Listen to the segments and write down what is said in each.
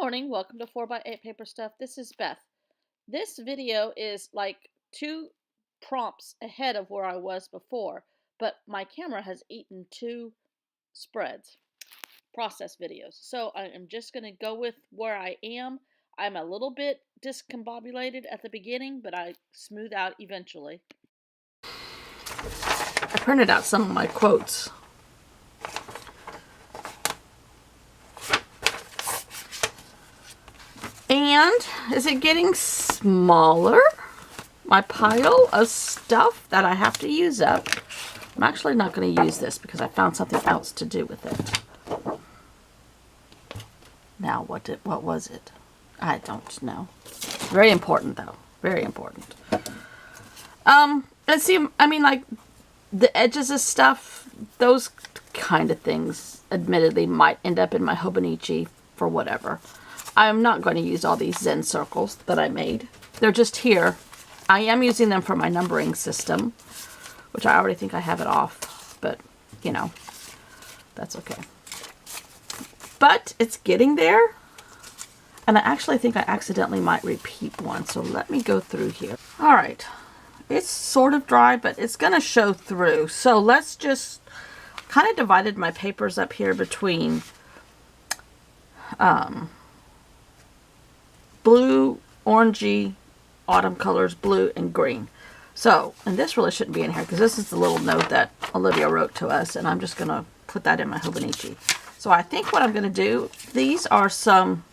morning, welcome to 4x8 Paper Stuff. This is Beth. This video is like 2 prompts ahead of where I was before, but my camera has eaten 2 process videos. So I am just going to go with where I am. I'm a little bit discombobulated at the beginning, but I smooth out eventually. I printed out some of my quotes. And is it getting smaller? My pile of stuff that I have to use up. I'm actually not going to use this because I found something else to do with it. Now, what was it? I don't know. Very important though. Very important. Let's see. I mean, like the edges of stuff, those kind of things, admittedly, might end up in my Hobonichi for whatever. I'm not going to use all these Zen circles that I made. They're just here. I am using them for my numbering system, which I already think I have it off, but, you know, that's okay. But it's getting there, and I actually think I accidentally might repeat one, so let me go through here. All right. It's sort of dry, but it's going to show through. So let's just kind of divided my papers up here between blue, orangey, autumn colors, blue, and green. So, and this really shouldn't be in here because this is the little note that Olivia wrote to us, and I'm just going to put that in my Hobonichi. So I think what I'm going to do, these are some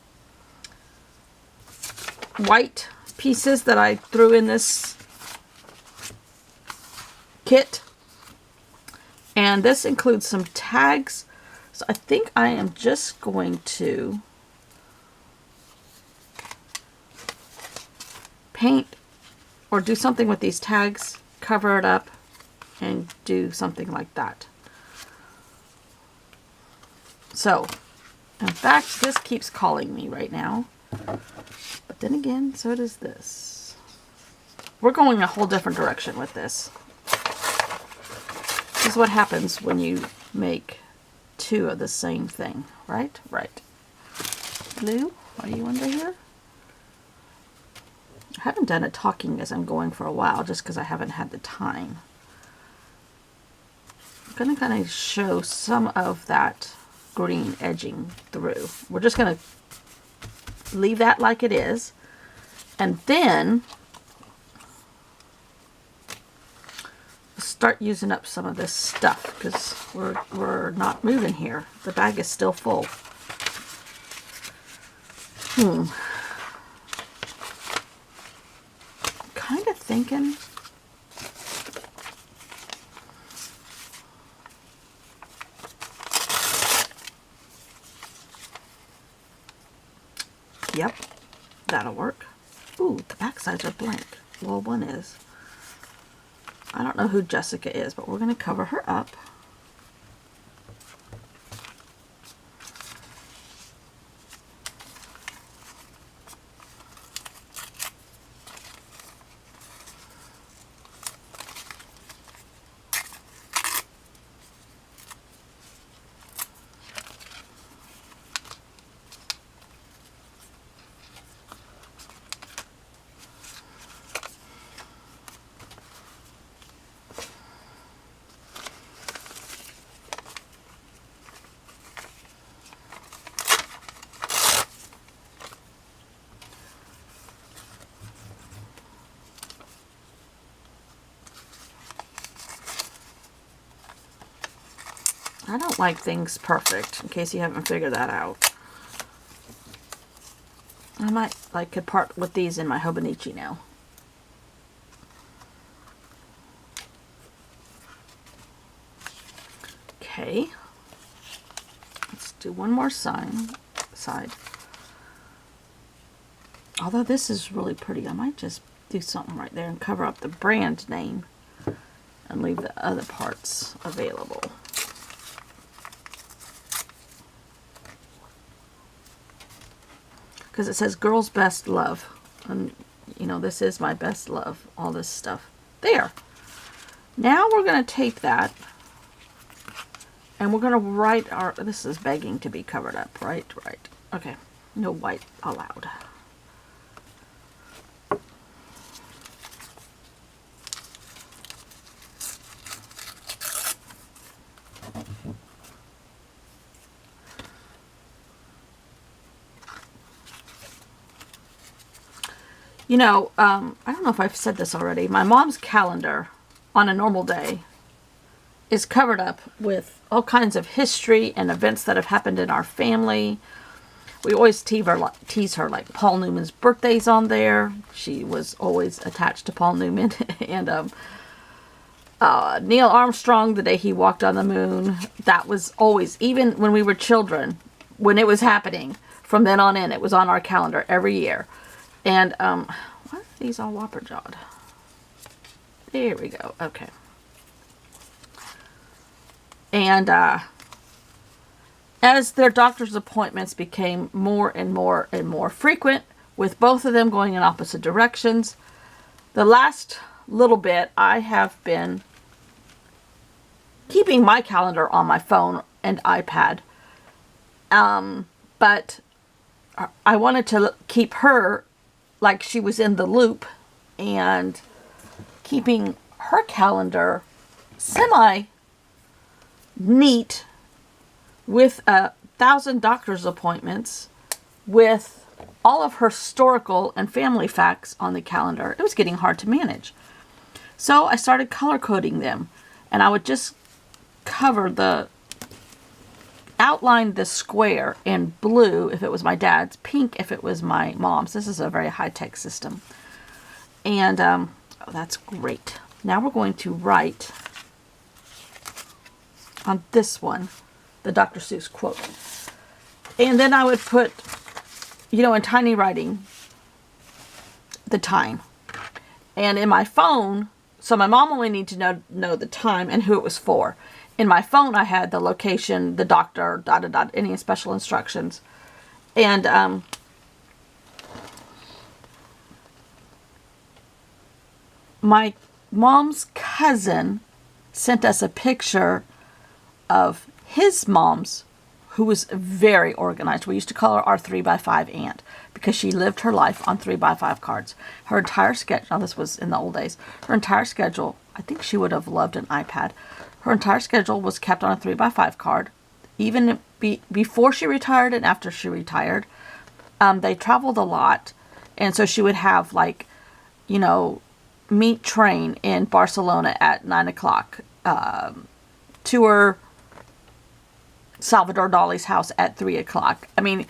white pieces that I threw in this kit, and this includes some tags. So I think I am just going to paint or do something with these tags, cover it up, and do something like that. So, in fact, this keeps calling me right now. But then again, so does this. We're going a whole different direction with this. This is what happens when you make 2 of the same thing, right? Right. Blue, are you under here? I haven't done a talking as I'm going for a while just because I haven't had the time. I'm going to kind of show some of that green edging through. We're just going to leave that like it is, and then start using up some of this stuff because we're not moving here. The bag is still full. Kind of thinking yep, that'll work. Ooh, the back sides are blank. Well, one is. I don't know who Jessica is, but we're going to cover her up. I don't like things perfect, in case you haven't figured that out. I might could part with these in my Hobonichi now. Okay. Let's do one more side. Although this is really pretty, I might just do something right there and cover up the brand name and leave the other parts available. Because it says Girl's Best Love. And, you know, this is my best love. All this stuff. There. Now we're going to tape that. And we're going to write our... This is begging to be covered up. Right. Okay. No white allowed. You know, I don't know if I've said this already. My mom's calendar on a normal day is covered up with all kinds of history and events that have happened in our family. We always tease her like Paul Newman's birthday's on there. She was always attached to Paul Newman. And Neil Armstrong, the day he walked on the moon, that was always, even when we were children, when it was happening, from then on in, it was on our calendar every year. And, why are these all whopper-jawed? There we go. Okay. And, as their doctor's appointments became more and more and more frequent, with both of them going in opposite directions, the last little bit I have been keeping my calendar on my phone and iPad. But I wanted to keep her like she was in the loop, and keeping her calendar semi neat with 1,000 doctor's appointments, with all of her historical and family facts on the calendar. It was getting hard to manage. So I started color coding them, and I would just outline the square in blue if it was my dad's, pink if it was my mom's. This is a very high-tech system. And oh, that's great. Now we're going to write on this one the Dr. Seuss quote. And then I would put, you know, in tiny writing, the time. And in my phone, so my mom only needed to know the time and who it was for. In my phone, I had the location, the doctor, any special instructions. And my mom's cousin sent us a picture of his mom's, who was very organized. We used to call her our 3x5 aunt because she lived her life on 3x5 cards. Her entire schedule, now this was in the old days, her entire schedule, I think she would have loved an iPad. Her entire schedule was kept on a 3x5 card, even before she retired and after she retired. They traveled a lot, and so she would have, like, you know, meet train in Barcelona at 9 o'clock, tour Salvador Dali's house at 3 o'clock. I mean,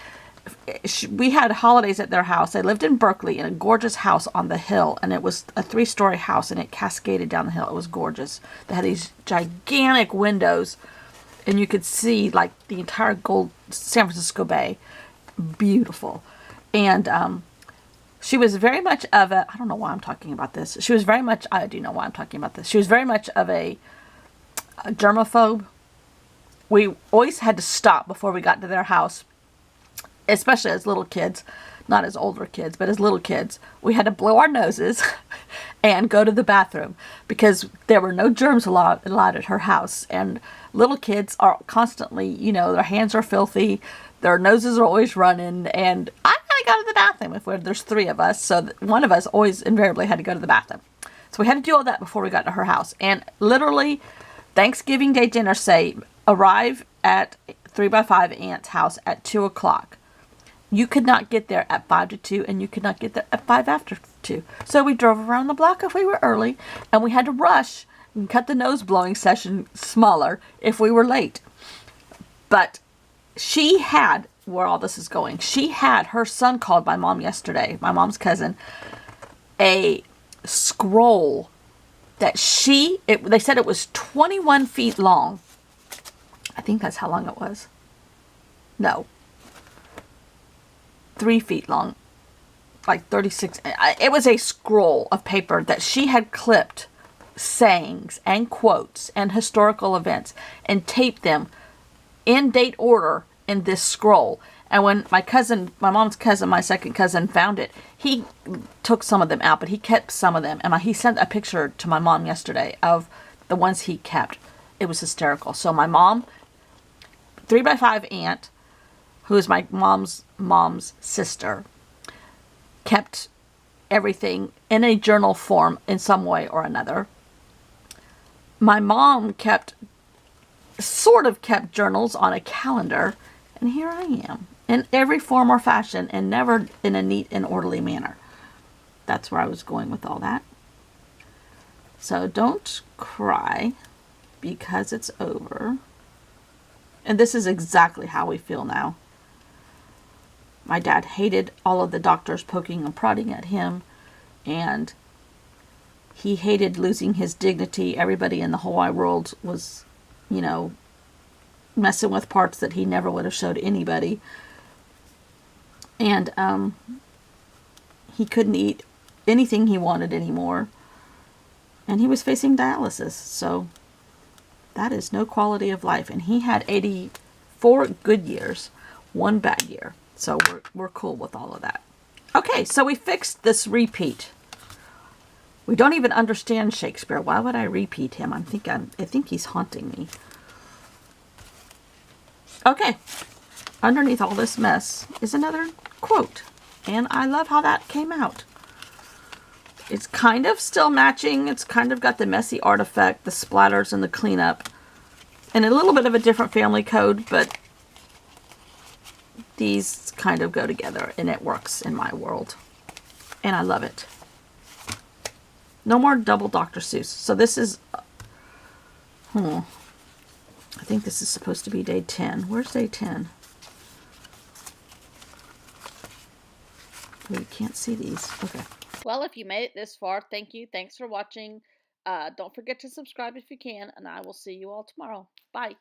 we had holidays at their house. They lived in Berkeley in a gorgeous house on the hill, and it was a 3-story house, and it cascaded down the hill. It was gorgeous. They had these gigantic windows, and you could see like the entire San Francisco Bay. Beautiful. And she was very much of a, I don't know why I'm talking about this. She was very much, I do know why I'm talking about this. She was very much of a germaphobe. We always had to stop before we got to their house, especially as little kids, not as older kids, but as little kids. We had to blow our noses and go to the bathroom because there were no germs allowed at her house. And little kids are constantly, you know, their hands are filthy, their noses are always running, and I gotta go to the bathroom if there's 3 of us, so one of us always invariably had to go to the bathroom. So we had to do all that before we got to her house. And literally, Thanksgiving Day dinner, arrive at 3x5 aunt's house at 2 o'clock. You could not get there at 5 to 2, and you could not get there at 5 after 2. So we drove around the block if we were early, and we had to rush and cut the nose blowing session smaller if we were late. But she had, where all this is going, she had, her son called my mom yesterday, my mom's cousin, a scroll that they said it was 21 feet long. I think that's how long it was. No. 3 feet long. Like 36. It was a scroll of paper that she had clipped sayings and quotes and historical events and taped them in date order in this scroll. And when my mom's cousin, my second cousin, found it, he took some of them out, but he kept some of them. And he sent a picture to my mom yesterday of the ones he kept. It was hysterical. So my mom, 3x5 aunt, who is my mom's sister, kept everything in a journal form in some way or another. My mom sort of kept journals on a calendar, and here I am in every form or fashion, and never in a neat and orderly manner. That's where I was going with all that. So don't cry because it's over. And this is exactly how we feel now. My dad hated all of the doctors poking and prodding at him, and he hated losing his dignity. Everybody in the whole wide world was, messing with parts that he never would have showed anybody. And he couldn't eat anything he wanted anymore. And he was facing dialysis. So that is no quality of life. And he had 84 good years, 1 bad year. So we're cool with all of that. Okay, so we fixed this repeat. We don't even understand Shakespeare. Why would I repeat him? I think he's haunting me. Okay, underneath all this mess is another quote. And I love how that came out. It's kind of still matching. It's kind of got the messy artifact, the splatters, and the cleanup. And a little bit of a different family code, but these kind of go together, and it works in my world. And I love it. No more double Dr. Seuss. So this is, I think this is supposed to be day 10. Where's day 10? We can't see these. Okay. Well, if you made it this far, thank you. Thanks for watching. Don't forget to subscribe if you can, and I will see you all tomorrow. Bye.